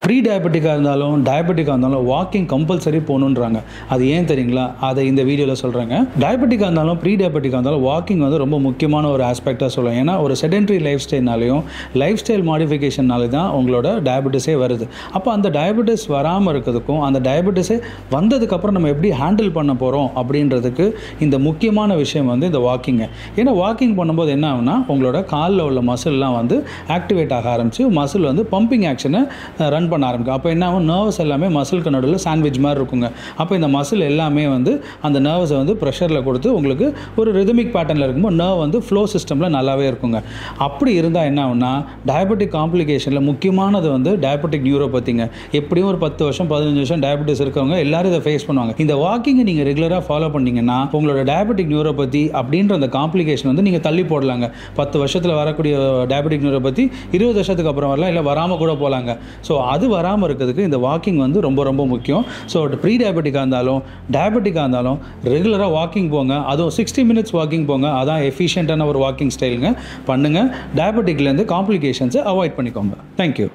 Pre டயபெட்டிக்காக இருந்தாலும் டயபெட்டிக்காக இருந்தாலும் walking compulsory போகணுன்றாங்க. அது ஏன் தெரியுங்களா? அதை இந்த வீடியோவில் சொல்கிறேங்க. டயபெட்டிக்காக இருந்தாலும் ப்ரீ டயபெட்டிக்காக இருந்தாலும் வாக்கிங் வந்து ரொம்ப முக்கியமான ஒரு ஆஸ்பெக்டாக சொல்லுவேன். ஏன்னா ஒரு செடென்ட்ரி லைஃப் ஸ்டைல்னாலையும் லைஃப் ஸ்டைல் மாடிஃபிகேஷன்னாலே தான் உங்களோட டயபெட்டிஸே வருது. அப்போ அந்த டயபெட்டிஸ் வராமல் இருக்கிறதுக்கும் அந்த டயபெட்டிஸே வந்ததுக்கப்புறம் நம்ம எப்படி ஹேண்டில் பண்ண போகிறோம் அப்படின்றதுக்கு இந்த முக்கியமான விஷயம் வந்து இந்த வாக்கிங்கு. ஏன்னா வாக்கிங் பண்ணும்போது என்ன ஆகுனா உங்களோட காலில் உள்ள மசில்லாம் வந்து ஆக்டிவேட் ஆக ஆரம்பித்து மசில் வந்து பம்பிங் ஆக்ஷனை ரன் பண்ண ஆரம்பிக்கும். அப்போ என்ன ஆகும், நர்வஸ் எல்லாமே மசிலுக்கு நடுவில் சாண்ட்விச் மாதிரி இருக்குங்க. அப்போ இந்த மசில் எல்லாமே வந்து அந்த நர்வஸை வந்து ப்ரெஷரில் கொடுத்து உங்களுக்கு ஒரு ரிதமிக் பேட்டர்னில் இருக்கும்போது நர்வ் வந்து ஃப்ளோ சிஸ்டமில் நல்லாவே இருக்குங்க. அப்படி இருந்தால் என்ன ஆகுனா டயபெட்டிக் காம்ப்ளிகேஷனில் முக்கியமானது வந்து டயபெட்டிக் நியூரோபதிங்க. எப்படியும் ஒரு 10 வருஷம் 15 வருஷம் டயபெட்டிஸ் இருக்கவங்க எல்லாரும் இதை ஃபேஸ் பண்ணுவாங்க. இந்த வாக்கிங்கை நீங்கள் ரெகுலராக ஃபாலோ பண்ணிங்கன்னா உங்களோட டயபெட்டிக் நியூரோபதி அப்படின்ற அந்த காம்ப்ளிகேஷன் வந்து நீங்கள் தள்ளி போடலாங்க. 10 வருஷத்தில் வரக்கூடிய டயபெட்டிக் நியூரோபதி 20 வருஷத்துக்கு அப்புறம் வரலாம், இல்லை வராமல் கூட போகலாங்க. ஸோ அது வராமல் இருக்கிறதுக்கு இந்த வாக்கிங் வந்து ரொம்ப ரொம்ப முக்கியம். ஸோ ப்ரீ டயபெட்டிக்காக இருந்தாலும் டயபெட்டிக்காக இருந்தாலும் ரெகுலராக வாக்கிங் போங்க. அதுவும் 60 மினிட்ஸ் வாக்கிங் போங்க. அதான் எஃபிஷியண்ட்டான ஒரு வாக்கிங் ஸ்டைலுங்க. பண்ணுங்கள். டயபெட்டிக்லேருந்து காம்ப்ளிகேஷன்ஸை அவாய்ட் பண்ணிக்கோங்க. தேங்க்யூ.